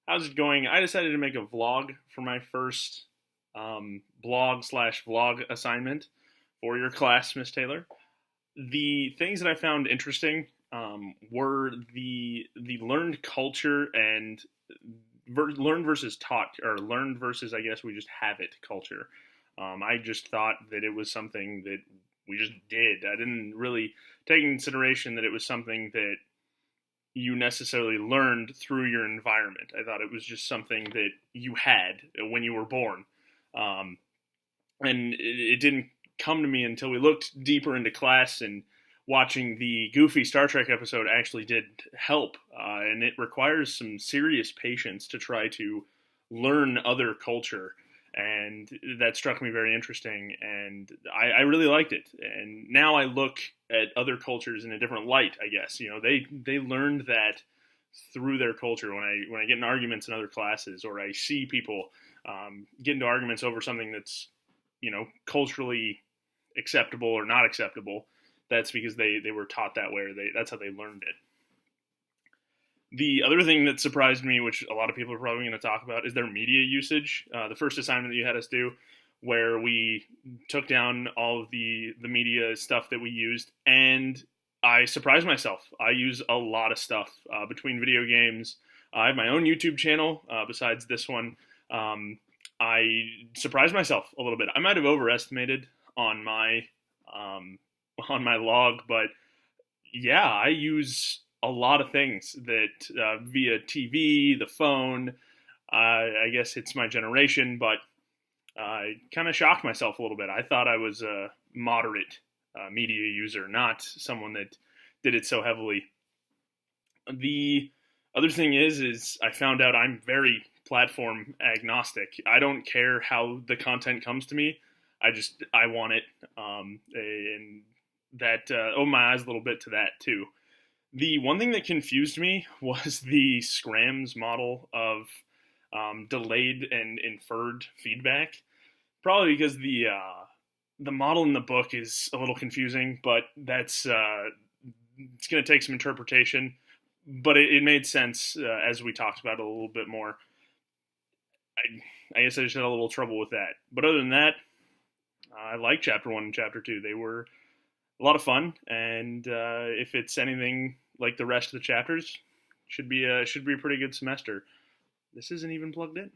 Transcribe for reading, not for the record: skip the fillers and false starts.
How's it going? I decided to make a vlog for my first blog slash vlog assignment for your class, Miss Taylor. The things that I found interesting were the learned culture and learned versus taught, or learned versus, I guess, we just have it culture. I just thought that it was something that we just did. I didn't really take into consideration that it was something that you necessarily learned through your environment. I thought it was just something that you had when you were born. Um, and it didn't come to me until we looked deeper into class, and watching the Goofy Star Trek episode actually did help. And it requires some serious patience to try to learn other culture. And that struck me very interesting, and I really liked it. And now I look at other cultures in a different light. I guess they learned that through their culture. When I get in arguments in other classes, or I see people get into arguments over something that's culturally acceptable or not acceptable, that's because they were taught that way, or that's how they learned it. The other thing that surprised me, which a lot of people are probably going to talk about, is their media usage. The first assignment that you had us do, where we took down all of the media stuff that we used, and I surprised myself. I use a lot of stuff between video games. I have my own YouTube channel besides this one. I surprised myself a little bit. I might have overestimated on my log, but yeah, I use a lot of things that via TV, the phone. I guess it's my generation, but I kind of shocked myself a little bit. I thought I was a moderate media user, not someone that did it so heavily. The other thing is I found out I'm very platform agnostic. I don't care how the content comes to me. I want it, and that opened my eyes a little bit to that too. The one thing that confused me was the Scrams model of delayed and inferred feedback. Probably because the model in the book is a little confusing, but that's it's going to take some interpretation. But it made sense as we talked about it a little bit more. I guess I just had a little trouble with that. But other than that, I like Chapter 1 and Chapter 2. They were a lot of fun, and if it's anything like the rest of the chapters, should be a pretty good semester. This isn't even plugged in.